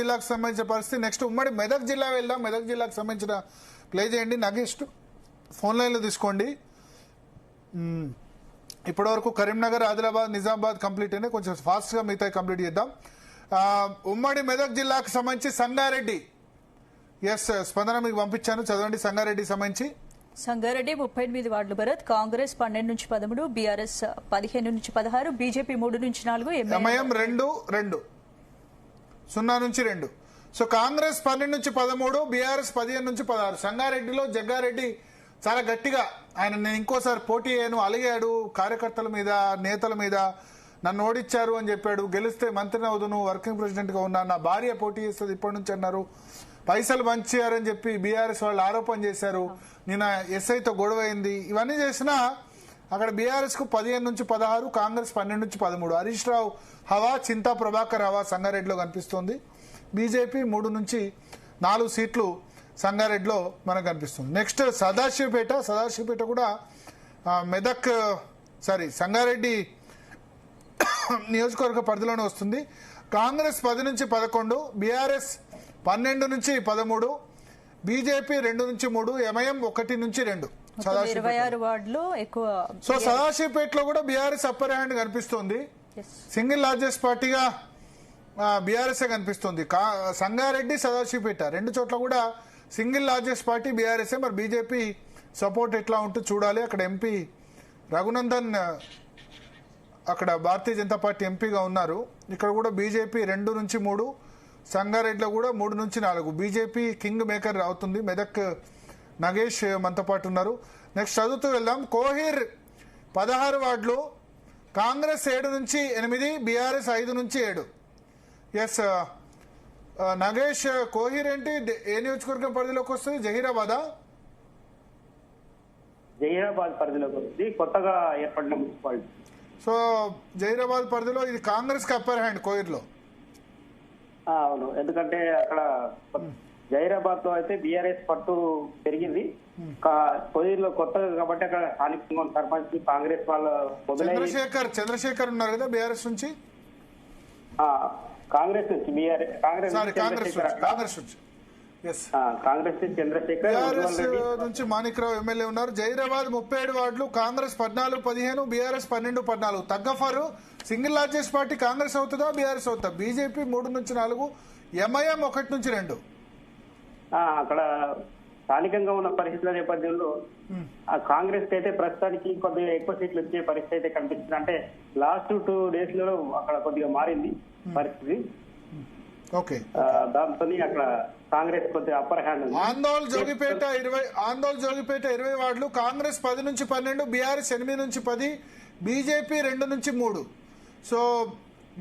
జిల్లాకు సంబంధించిన పరిస్థితి. నెక్స్ట్ ఉమ్మడి మెదక్ జిల్లా వెళ్దాం. మెదక్ జిల్లాకు సంబంధించిన ప్లే చేయండి. నగేష్ ఫోన్ లైన్లో తీసుకోండి. ఇప్పటివరకు కరీంనగర్, ఆదిలాబాద్, నిజామాబాద్ కంప్లీట్ అయినా కొంచెం ఫాస్ట్గా మిగతా కంప్లీట్ చేద్దాం. ఉమ్మడి మెదక్ జిల్లాకు సంబంధించి సంగారెడ్డి. ఎస్ స్పందన మీకు పంపించాను, చదవండి. సంగారెడ్డి సంబంధించి సంగారెడ్డి 38 వార్డులు భరత్. కాంగ్రెస్ 12 నుంచి 13, బీఆర్ఎస్ 15 నుంచి 16, బీజేపీ 3 నుంచి 4, ఎంఐఎం 2 0 నుంచి 2. సో కాంగ్రెస్ 12 నుంచి 13, బీఆర్ఎస్ 15 నుంచి 16. సంగారెడ్డిలో జగ్గారెడ్డి చాలా గట్టిగా నేను ఇంకోసారి పోటీ అయ్యాను అలిగాడు. కార్యకర్తల మీద, నేతల మీద నన్ను ఓడించారు అని చెప్పాడు. గెలిస్తే మంత్రిని అవుదును, వర్కింగ్ ప్రెసిడెంట్ గా ఉన్నా, నా భార్య పోటీ చేస్తుంది ఇప్పటి నుంచి అన్నారు. పైసలు పంచారని చెప్పి బీఆర్ఎస్ వాళ్ళు ఆరోపణ చేశారు. నిన్న ఎస్ఐతో గొడవ అయింది. ఇవన్నీ చేసినా అక్కడ బీఆర్ఎస్ కు 15 నుంచి 16, కాంగ్రెస్ 12 నుంచి 13. హరీష్ రావు హవా, చింతా ప్రభాకర్ హవా సంగారెడ్డిలో కనిపిస్తోంది. బీజేపీ 3 నుంచి 4 సీట్లు సంగారెడ్డిలో మనకు కనిపిస్తుంది. నెక్స్ట్ సదాశివపేట కూడా సంగారెడ్డి నియోజకవర్గ పరిధిలోనే వస్తుంది. కాంగ్రెస్ 10 నుంచి 11, బీఆర్ఎస్ 12 నుంచి 13, బీజేపీ 2 నుంచి 3, ఎంఐఎం 1 నుంచి 2. 26 వార్డులు ఎక్కువ. సో సదాశివపేటలో కూడా బీఆర్ఎస్ అప్పర్ హ్యాండ్ కనిపిస్తుంది. సింగిల్ లార్జెస్ట్ పార్టీగా బీఆర్ఎస్ కనిపిస్తుంది. సంగారెడ్డి, సదాశివపేట 2 చోట్ల కూడా సింగిల్ లార్జెస్ట్ పార్టీ బీఆర్ఎస్. మరి బీజేపీ సపోర్ట్ ఎట్లా ఉంటుందో చూడాలి. అక్కడ ఎంపీ రఘునందన్ అక్కడ భారతీయ జనతా పార్టీ ఎంపీగా ఉన్నారు. ఇక్కడ కూడా బీజేపీ 2 నుంచి 3, సంగారెడ్డిలో కూడా 3 నుంచి 4. బీజేపీ కింగ్ మేకర్ అవుతుంది. మెదక్ నగేష్ మనతో పాటు ఉన్నారు. నెక్స్ట్ చదువుతూ వెళ్దాం. కోహిర్ 16 వార్డులు, కాంగ్రెస్ 7 నుంచి 8, బీఆర్ఎస్ 5 నుంచి 7. ఎస్ నగేష్, కోహిర్ ఏంటి ఏ నియోజకవర్గం పరిధిలోకి వస్తుంది? జహీరాబాద్ పరిధిలోకి వస్తుంది, కొత్తగా ఏర్పడిన మున్సిపాలిటీ. సో జహీరాబాద్ పరిధిలో ఇది కాంగ్రెస్ కి అప్పర్ హ్యాండ్ కోహిర్ లో. అవును, ఎందుకంటే అక్కడ జహీరాబాద్ లో అయితే బీఆర్ఎస్ పట్టు పెరిగింది. కోహిర్ లో కొత్తగా కాబట్టి అక్కడ స్థానిక సర్పంచ్ కాంగ్రెస్ వాళ్ళ చంద్రశేఖర్ ఉన్నారు కదా బీఆర్ఎస్ నుంచి. కాంగ్రెస్ నుంచి బీఆర్ఎస్, కాంగ్రెస్ నుంచి మాణిక్రావు ఎమ్మెల్యే ఉన్నారు. జహీరాబాద్ 37 వార్డులు, కాంగ్రెస్ 14, 15, బీఆర్ఎస్ 12, 14. తగ్గఫర్ సింగిల్ లార్జెస్ట్ పార్టీ కాంగ్రెస్ అవుతుందా, బీఆర్ఎస్ అవుతుందా? బీజేపీ 3 నుంచి 4, ఎంఐఎం 1 నుంచి 2. అక్కడ స్థానికంగా ఉన్న పరిస్థితుల నేపథ్యంలో కాంగ్రెస్ అయితే ప్రస్తుతానికి కొద్దిగా ఎక్కువ సీట్లు వచ్చే పరిస్థితి అయితే కనిపిస్తుంది. అంటే లాస్ట్ 2 days లో అక్కడ కొద్దిగా మారింది పరిస్థితి. దాంతో అక్కడ కాంగ్రెస్ కొద్దిగా అప్పర్ హ్యాండ్. ఆందోళ్ జోగిపేట 20 వార్డులు, కాంగ్రెస్ 10 నుంచి 12, బీఆర్ఎస్ 8 నుంచి 10, బీజేపీ 2 నుంచి 3. సో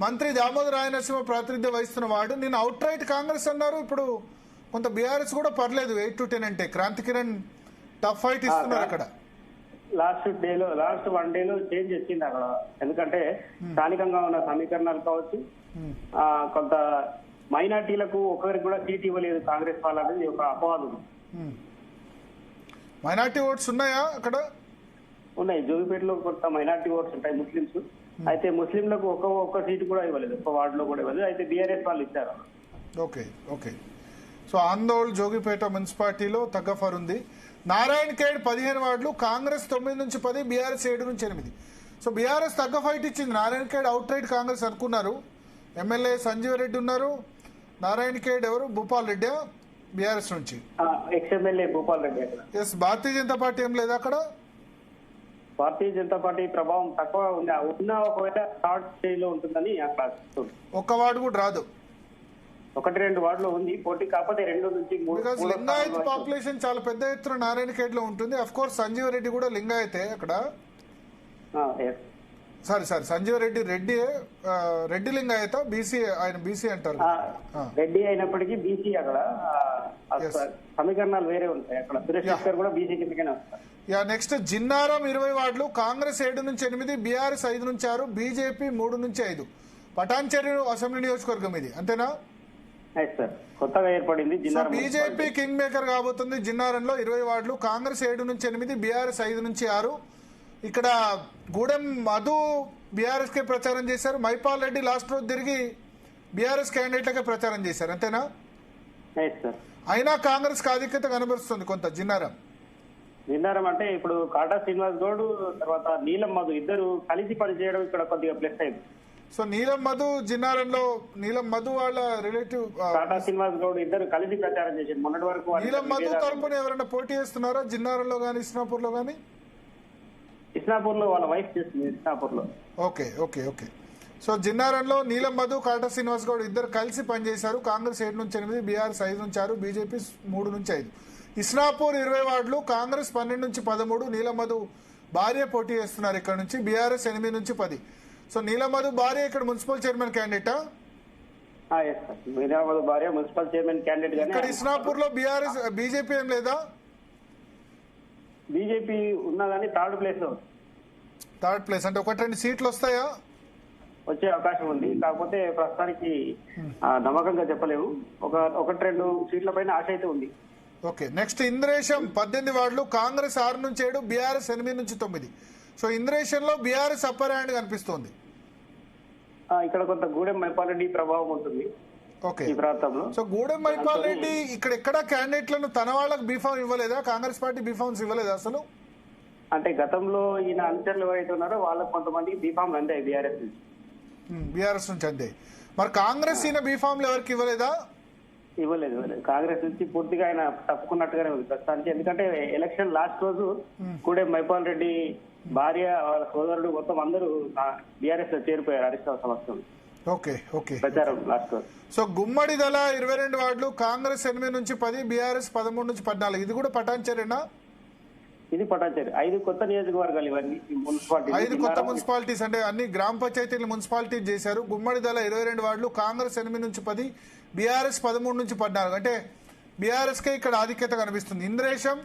మంత్రి దామోదర్ రాయనరసింహ ప్రాతినిధ్యం వహిస్తున్న వార్డు. నేను అవుట్ రైట్ కాంగ్రెస్ అన్నారు. ఇప్పుడు కొంత బీఆర్ఎస్ కూడా పర్లేదు 8 to 10 అంటే. క్రాంతి కిరణ్ టఫ్ ఫైట్ ఇస్తున్నారు అక్కడ. లాస్ట్ 1 day లో చేంజ్ వచ్చింది అక్కడ. ఎందుకంటే స్థానికంగా ఉన్న సమీకరణాలు కావచ్చు, కొంత మైనార్టీలకు ఒకరికి కూడా సీట్ ఇవ్వలేదు కాంగ్రెస్ వాళ్ళది ఒక అపవాదం. మైనార్టీ ఓట్స్ ఉన్నాయా అక్కడ? ఉన్నాయి, జోగిపేటలో కొంత మైనార్టీ ఓట్స్ ఉంటాయి, ముస్లింస్. అయితే ముస్లింలకు ఒక్క సీటు కూడా ఇవ్వలేదు, ఒక్క వార్డులో కూడా ఇవ్వలేదు. అయితే బీఆర్ఎస్ వాళ్ళు ఇచ్చారు. ఓకే. సో ఆందోళ్ జోగిపేట మున్సిపాలిటీలో తగ్గఫర్ ఉంది. నారాయణ్ ఖేడ్ 15 వార్డులు, కాంగ్రెస్ 9 నుంచి 10, బీఆర్ఎస్ 7 నుంచి 8. సో బీఆర్ఎస్ తగ్గ ఫైట్ ఇచ్చింది. నారాయణ్ ఖేడ్ అవుట్ రైట్ కాంగ్రెస్ అనుకున్నారు. ఎమ్మెల్యే సంజీవ్ రెడ్డి ఉన్నారు. నారాయణ్ ఖేడ్ ఎవరు? భూపాల్ రెడ్డి బీఆర్ఎస్ నుంచి. Ex-MLA Bhupal Reddy. Yes Bharatiya Janata party ఏం లేదా అక్కడ? భారతీయ జనతా పార్టీ ప్రభావం తక్కువ ఉన్న ఒకవేళ థర్డ్ స్టేజ్ లో ఉంటుందని అక్కడ. ఒక్క వార్డు కూడా రాదు. 1-2 వార్డులో ఉంది పోటీ, కాకపోతే 2 నుంచి 3. లింగాయత్ పాపులేషన్ చాలా పెద్ద ఎత్తున నారాయణ ఖేడ్ లో ఉంటుంది. అఫ్ కోర్స్ సంజీవ్ రెడ్డి కూడా లింగాయతే అక్కడ. సంజీవ్ రెడ్డి లింగాయత, బీసీ, ఆయన బీసీ అంటారు. రెడ్డి అయినప్పటికీ బీసీ అక్కడ సమీకరణాలు వేరే ఉంటాయి. అక్కడ సురేష్ కూడా బీసీ కిందకనే వస్తారు. నెక్స్ట్ జిన్నారం 20 వార్డులు, కాంగ్రెస్ 7 నుంచి 8, బీఆర్ఎస్ 5 నుంచి 6, బీజేపీ 3 నుంచి 5. పటాన్చెరు అసెంబ్లీ నియోజకవర్గం ఇది, అంతేనా? కొత్తగా ఏర్పడింది. బీజేపీ కింగ్ మేకర్ కాబోతుంది జిన్నారంలో. 20 వార్డులు, కాంగ్రెస్ 7 నుంచి 8, బీఆర్ఎస్ 5 నుంచి 6. ఇక్కడ గూడెం మధు బీఆర్ఎస్ కే ప్రచారం చేశారు. మైపాల్ రెడ్డి లాస్ట్ రోజు తిరిగి బీఆర్ఎస్ క్యాండిడేట్లకే ప్రచారం చేశారు, అంతేనా? Yes sir. అయినా కాంగ్రెస్ కి ఆధిక్యత కనబరుస్తుంది కొంత జిన్నారం. జిన్నారం అంటే ఇప్పుడు కాటా శ్రీనివాస్ గౌడ్ తర్వాత నీలం మధు ఇద్దరు కలిసి పనిచేయడం ఇక్కడ కొద్దిగా ప్లస్ అయింది. సో నీలం మధు జిన్నారంలో, నీలం మధు వాళ్ళ రిలేటివ్ కాటా శ్రీనివాస్ గౌడ్ ఇద్దరు కలిసి ప్రచారం చేశారు మొన్నటి వరకు. నీలం మధు తరపున ఎవరైనా పోటీ చేస్తున్నారా జిన్నారంలో గానీ ఇస్నాపూర్ లో గానీ? ఇస్నాపూర్ లో వాళ్ళ వైఫ్ చేస్తుంది, ఇస్నాపూర్ లో. Okay okay okay. సో జిన్నారంలో నీలం మధు, కాటా శ్రీనివాస్ గౌడ్ ఇద్దరు కలిసి పనిచేశారు. కాంగ్రెస్ 7 నుంచి 8, బీఆర్ఎస్ 5 నుంచి 6, బీజేపీ 3 నుంచి 5. ఇస్నాపూర్ 20 వార్డులు, కాంగ్రెస్ 12 నుంచి 13. నీలం మధు భార్య పోటీ చేస్తున్నారు ఇక్కడ నుంచి, బీఆర్ఎస్ 8 నుంచి 10. సో నీలం మధు భార్య ఇక్కడ మున్సిపల్ చైర్మన్ క్యాండిడేటా? నీలం మధు భార్య మున్సిపల్ చైర్మన్ క్యాండిడేట్. ఇక్కడ ఇస్నాపూర్ లో బీఆర్ఎస్ బీజేపీ ఏం లేదా? బీజేపీ ఉన్నా కానీ థర్డ్ ప్లేస్ అంటే 1-2 సీట్లు వస్తాయా? వచ్చే అవకాశం ఉంది. కాకపోతే ప్రస్తుతానికి నమ్మకంగా చెప్పలేము. 1-2 సీట్ల పైన ఆశ అయితే ఉంది. ఓకే. నెక్స్ట్ ఇంద్రేశం 18 వార్డులు, కాంగ్రెస్ 6 నుంచి 7, బీఆర్ఎస్ 8 నుంచి 9. సో ఇంద్రేశం లో బీఆర్ఎస్ అప్పర్ హ్యాండ్ కనిపిస్తోంది. ఇక్కడ కొంత గూడెం మైపాల్ రెడ్డి ప్రభావం ఉంటుంది ఓకే ఈ ప్రాంతంలో. సో గూడెం మైపాల్ రెడ్డి ఇక్కడ ఎక్కడ క్యాండిడేట్లను తన వాళ్ళకి బీఫామ్ ఇవ్వలేదా? కాంగ్రెస్ పార్టీ బీఫామ్స్ ఇవ్వలేదా అసలు? అంటే గతంలో ఈయన అనుచరులు ఎవరైతే ఉన్నారో వాళ్ళకి కొంతమందికి బీఫామ్లు అందాయి బీఆర్ఎస్ నుంచి అందే. మరి కాంగ్రెస్ ఈయన బీఫామ్లు ఎవరికి ఇవ్వలేదా? ఇవ్వలేదు. కాంగ్రెస్ నుంచి పూర్తిగా ఆయన తప్పుకున్నట్టుగానే ఉంది ప్రస్తుతానికి. ఎందుకంటే ఎలక్షన్ లాస్ట్ రోజు కూడా మైపాల్ రెడ్డి భార్య, వాళ్ళ సోదరుడు మొత్తం అందరూ బీఆర్ఎస్ లో చేరిపోయారు హరీష్ రావు సమక్షంలో. Okay okay. ప్రచారం లాస్ట్ రోజు. సో గుమ్మడి దళ 22 వార్డులు, కాంగ్రెస్ 8 నుంచి 10, బీఆర్ఎస్ 13 నుంచి 14. ఇది కూడా పటాన్చేరేనా? ఇది పటాన్చేరి. 5 కొత్త నియోజకవర్గాలు ఇవన్నీ మున్సిపాలిటీ. 5 కొత్త మున్సిపాలిటీస్ అంటే అన్ని గ్రామ పంచాయతీలు మున్సిపాలిటీ చేశారు. గుమ్మడి దళ 22 వార్డులు, కాంగ్రెస్ 8 నుంచి 10, బీఆర్ఎస్ 13 నుంచి 14. అంటే బీఆర్ఎస్ కే ఇక్కడ ఆధిక్యత కనిపిస్తుంది. ఇంద్రేశం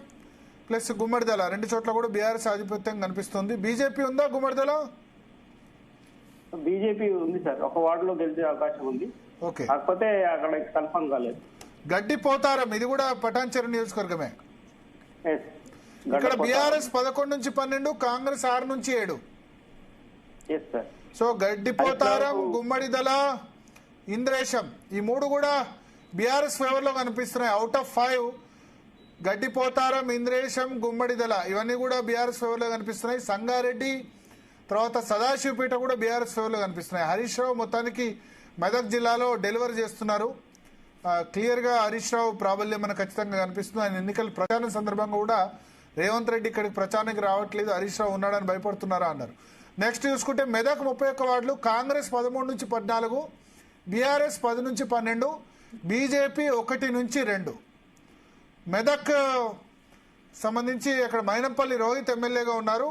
ప్లస్ గుమ్మడి దళ 2 చోట్ల కూడా బీఆర్ఎస్ ఆధిపత్యం కనిపిస్తుంది. బీజేపీ ఉందా గుమ్మడి దళ? బీజేపీ ఉంది సార్, ఒక వార్డులో గెలిచే అవకాశం ఉంది. ఓకే. కాకపోతే అక్కడ కన్ఫర్మ్ కాలేదు. గడ్డి పోతారం ఇది కూడా పటాన్చెరు నియోజకవర్గమే. ఇక్కడ బీఆర్ఎస్ 11 నుంచి 12, కాంగ్రెస్ 6 నుంచి 7. సో గడ్డి పోతారం, గుమ్మడి దళ, ఇంద్రేశం ఈ 3 కూడా బీఆర్ఎస్ ఫేవర్ లో కనిపిస్తున్నాయి. అవుట్ ఆఫ్ 5 గడ్డి పోతారం, ఇంద్రేశం, గుమ్మడి దళ ఇవన్నీ కూడా బీఆర్ఎస్ ఫేవర్ లో కనిపిస్తున్నాయి. సంగారెడ్డి తర్వాత సదాశివపేట కూడా బీఆర్ఎస్ ఫేవర్ లో కనిపిస్తున్నాయి. హరీష్ రావు మొత్తానికి మెదక్ జిల్లాలో డెలివరీ చేస్తున్నారు. క్లియర్ గా హరీష్ రావు ప్రాబల్యం మనకు ఖచ్చితంగా కనిపిస్తుంది. ఆయన ఎన్నికల ప్రచారం సందర్భంగా కూడా రేవంత్ రెడ్డి ఇక్కడికి ప్రచారానికి రావట్లేదు, హరీష్ రావు ఉన్నాడని భయపడుతున్నారా అన్నారు. నెక్స్ట్ చూసుకుంటే మెదక్ 31 వార్డులు, కాంగ్రెస్ 13 నుంచి 14, బీఆర్ఎస్ 10 నుంచి 12, బీజేపీ 1 నుంచి 2. మెదక్ సంబంధించి అక్కడ మైనంపల్లి రోహిత్ ఎమ్మెల్యేగా ఉన్నారు.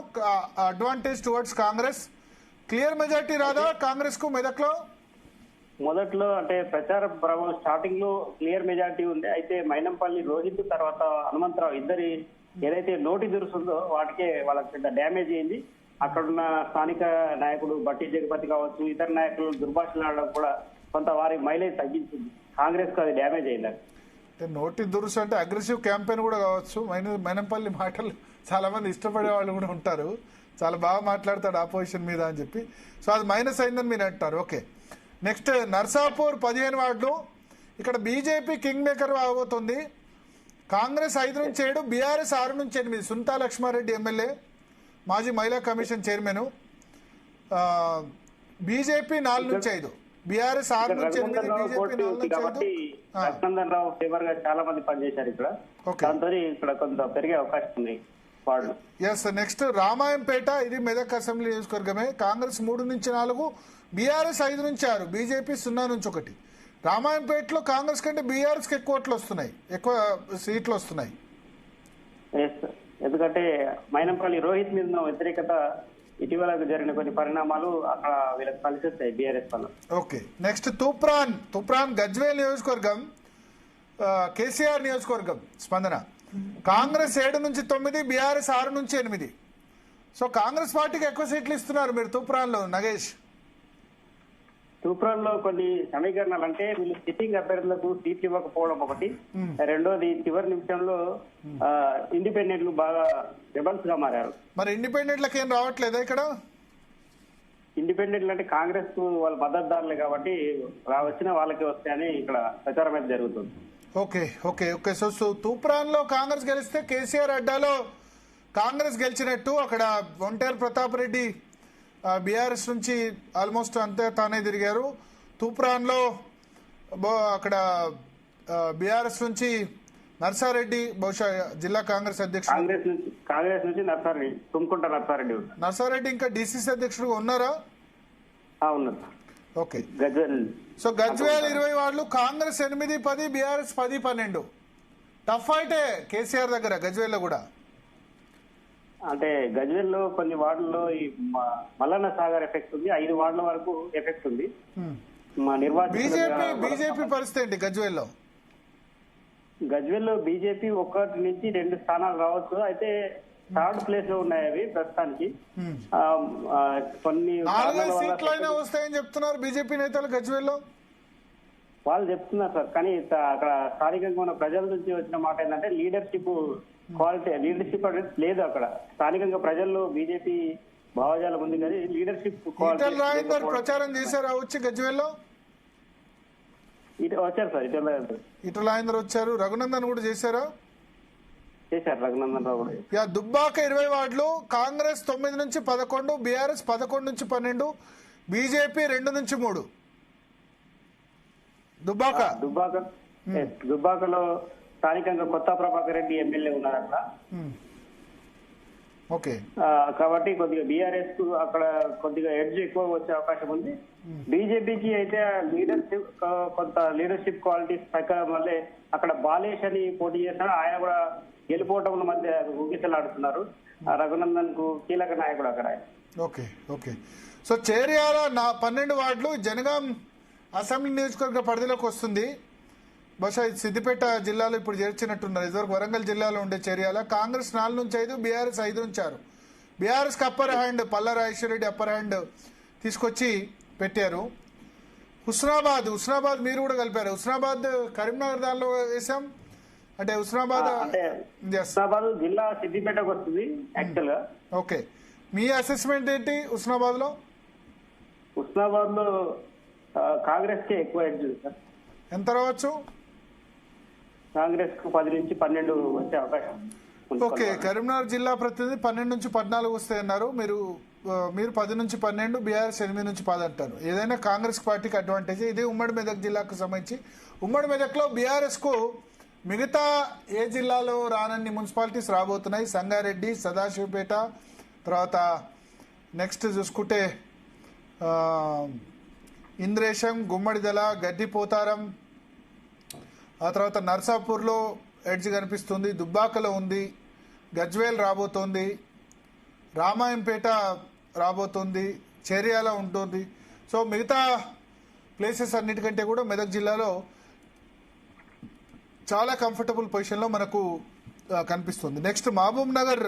Advantage towards Congress. Clear majority రాదా కాంగ్రెస్ కు మెదక్ లో? మొదట్లో అంటే ప్రచార ప్రభావం స్టార్టింగ్ లో క్లియర్ మెజార్టీ ఉంది. అయితే మైనంపల్లి రోహిత్ తర్వాత హనుమంతరావు ఇద్దరి ఏదైతే నోటి దురుస్తుందో వాటికే వాళ్ళకి పెద్ద డ్యామేజ్ అయింది. అక్కడున్న స్థానిక నాయకుడు బట్టి జగపతి కావచ్చు, ఇతర నాయకులు దుర్భాషలాడడం కూడా కొంత వారి మైలేజ్ తగ్గించింది. కాంగ్రెస్ కు అది డ్యామేజ్ అయింది. నోటి దురుసు అంటే అగ్రెసివ్ క్యాంపెయిన్ కూడా కావచ్చు. మైనంపల్లి మాటలు చాలా మంది ఇష్టపడే వాళ్ళు కూడా ఉంటారు, చాలా బాగా మాట్లాడతాడు ఆపోజిషన్ మీద అని చెప్పి. సో అది మైనస్ అయిందని మీరు అంటారు. ఓకే. నెక్స్ట్ నర్సాపూర్ 15 వార్డులు, ఇక్కడ బీజేపీ కింగ్ మేకర్ అవబోతుంది. కాంగ్రెస్ 5 నుంచి 7, బీఆర్ఎస్ 6 నుంచి 8. సునీతా లక్ష్మారెడ్డి ఎమ్మెల్యే, మాజీ మహిళా కమిషన్ చైర్మన్. బీజేపీ 4 నుంచి 5, బీఆర్ఎస్ 6 నుంచి 8, బీజేపీ 4 నుంచి 5. రఘునందన్ రావు ఫేవర్ గా చాలా మంది పనిచేశారు ఇక్కడ. దాంతో ఇక్కడ కొంత పెరిగే అవకాశం ఉంది వార్డు. ఎస్. నెక్స్ట్ రామాయంపేట, ఇది మెదక్ అసెంబ్లీ నియోజకవర్గమే. కాంగ్రెస్ 3 నుంచి 4, బీఆర్ఎస్ 5 నుంచి 6, బీజేపీ 0 నుంచి 1. రామాయంపేటలో కాంగ్రెస్ కంటే బీఆర్ఎస్ కి ఎక్కువ ఓట్లు వస్తున్నాయి, ఎక్కువ సీట్లు వస్తున్నాయి. ఎందుకంటే మైనంపల్లి రోహిత్ మీద ఉన్న వ్యతిరేకత, ఇటీవల జరిగిన కొన్ని పరిణామాలు అక్కడ వీళ్ళకి కలిసి వస్తాయి బీఆర్ఎస్ వల్ల. ఓకే. నెక్స్ట్ తూప్రాన్ గజ్వేల్ నియోజకవర్గం, కేసీఆర్ నియోజకవర్గం స్పందన. కాంగ్రెస్ 7 నుంచి 9, బీఆర్ఎస్ 6 నుంచి 8. సో కాంగ్రెస్ పార్టీకి ఎక్కువ సీట్లు ఇస్తున్నారు మీరు తూప్రాన్ లో నగేష్. తూప్రాన్ లో కొన్ని సమీకరణాలు అంటే వీళ్ళు సిట్టింగ్ అభ్యర్థులకు సీట్లు ఇవ్వకపోవడం ఒకటి, రెండోది చివరి నిమిషంలో ఇండిపెండెంట్లు బాగా రెబల్స్ గా మారారు. మరి ఇండిపెండెంట్లకు ఏం రావట్లేదా ఇక్కడ? ఇండిపెండెంట్ అంటే కాంగ్రెస్ కు వాళ్ళ మద్దతుదారులే కాబట్టి వచ్చిన వాళ్ళకి వస్తాయని ఇక్కడ ప్రచారం అయితే జరుగుతుంది. Okay okay okay so Toopran లో కాంగ్రెస్ గెలిస్తే కేసీఆర్ అడ్డాలో కాంగ్రెస్ గెలిచినట్టు. అక్కడ ఒంటేరు ప్రతాప్ రెడ్డి బీఆర్ఎస్ నుంచి ఆల్మోస్ట్ అంతే తానే తిరిగారు. తూప్రాన్ లో అక్కడ బీఆర్ఎస్ నుంచి నర్సారెడ్డి బహుశా జిల్లా కాంగ్రెస్ అధ్యక్షుడు. కాంగ్రెస్ నుంచి నర్సారెడ్డి, తుమ్కుంట నర్సారెడ్డి ఉన్నారు. నర్సారెడ్డి ఇంకా డిసిసి అధ్యక్షుడు ఉన్నారా? ఉన్నారు. ఓకే. గజ్వేల్. సో గజ్వేల్ 20 వార్డులు, కాంగ్రెస్ 8-10, బీఆర్ఎస్ 10-12. టఫ్ ఫైటే కేసీఆర్ దగ్గర గజ్వేల్లో కూడా. అంటే గజ్వేల్ లో కొన్ని వార్డుల్లో ఈ మల్లన్న సాగర్ ఎఫెక్ట్ ఉంది, 5 వార్డుల వరకు ఎఫెక్ట్ ఉంది. మా బీజేపీ పరిస్థితి ఏంటి గజ్వేల్లో? గజ్వేల్ లో బీజేపీ 1 నుంచి 2 స్థానాలు రావచ్చు. అయితే 3rd ప్లేస్ లో ఉన్నాయి అవి ప్రస్తుతానికి. కొన్ని 4 సీట్లైనా వస్తాయని చెప్తున్నారు బీజేపీ నేతలు గజ్వేల్లో. వాళ్ళు చెప్తున్నారు సార్, కానీ అక్కడ స్థానికంగా ఉన్న ప్రజల నుంచి వచ్చిన మాట ఏంటంటే లీడర్షిప్ క్వాలిటీ, లీడర్షిప్ అనేది లేదు అక్కడ. స్థానికంగా ప్రజల్లో బీజేపీ భావజాలం ఉంది కానీ లీడర్షిప్ క్వాలిటీ. ప్రచారం చేశారా వచ్చి గజ్వేల్లో? వచ్చారు సార్, ఇటల రాజేందర్ వచ్చారు, రఘునందన్ కూడా చేశారా? చేశారు, రఘునందన్ రావు కూడా. దుబ్బాక 20 వార్డులు, కాంగ్రెస్ 9-11, బీఆర్ఎస్ 11-12, బీజేపీ 2-3. దుబ్బాకలో స్థానికంగా కొత్త ప్రభాకర్ రెడ్డి ఎమ్మెల్యే ఉన్నారు అక్కడ. ఓకే. కాబట్టి కొద్దిగా బీఆర్ఎస్ కు అక్కడ కొద్దిగా ఎడ్జ్ ఎక్కువ వచ్చే అవకాశం ఉంది. బీజేపీకి అయితే లీడర్షిప్, కొంత లీడర్షిప్ క్వాలిటీస్ ప్రకారం వల్లే అక్కడ బాలేష్ అని పోటీ చేస్తాడు. ఆయన కూడా గెలుపోవటం మధ్య ఊగిసలాడుతున్నారు. రఘునందన్ కు కీలక నాయకుడు అక్కడ. Okay okay. సో చేర్యాల 12 వార్డులు జనగాం అసెంబ్లీ నియోజకవర్గ పరిధిలోకి వస్తుంది. బహుశా సిద్దిపేట జిల్లాలో ఇప్పుడు చేర్చినట్టున్నారు. ఇదివరకు వరంగల్ జిల్లాలో ఉండే చేర్యాల. కాంగ్రెస్ 4-5, బీఆర్ఎస్ 5-6. బీఆర్ఎస్ కి upper hand Palla Rajeshwar Reddy upper hand తీసుకొచ్చి పెట్టారు. హుస్నాబాద్ మీరు కూడా కలిపారు. హుస్నాబాద్ కరీంనగర్ దానిలో వేసాం అంటే హుస్నాబాద్ జిల్లా సిద్దిపేటకు వస్తుంది యాక్చువల్ గా. ఓకే. మీ అసెస్మెంట్ ఏంటి హుస్నాబాద్ లో? హుస్నాబాద్ లో కాంగ్రెస్ కి ఎక్కువ ఎడ్జ్ సార్. ఎంత రావచ్చు? కాంగ్రెస్ కు 10-12 వచ్చే అవకాశం. ఓకే. కరీంనగర్ జిల్లా ప్రతినిధి 12-14 వస్తాయన్నారు. మీరు 10-12, బీఆర్ఎస్ 8-10 అంటారు. ఏదైనా కాంగ్రెస్ పార్టీకి అడ్వాంటేజ్. ఇది ఉమ్మడి మెదక్ జిల్లాకు సంబంధించి. ఉమ్మడి మెదక్లో బీఆర్ఎస్ కు మిగతా ఏ జిల్లాలో రానన్ని మున్సిపాలిటీస్ రాబోతున్నాయి. సంగారెడ్డి, సదాశివపేట, తర్వాత నెక్స్ట్ చూసుకుంటే ఇంద్రేశం, గుమ్మడిదల, గడ్డిపోతారం, ఆ తర్వాత నర్సాపూర్లో ఎడ్జ్ కనిపిస్తుంది, దుబ్బాకలో ఉంది, గజ్వేల్ రాబోతోంది, రామాయంపేట రాబోతోంది, చేర్యాల ఉంటుంది. సో మిగతా ప్లేసెస్ అన్నిటికంటే కూడా మెదక్ జిల్లాలో చాలా కంఫర్టబుల్ పొజిషన్లో మనకు కనిపిస్తుంది. నెక్స్ట్ మహబూబ్ నగర్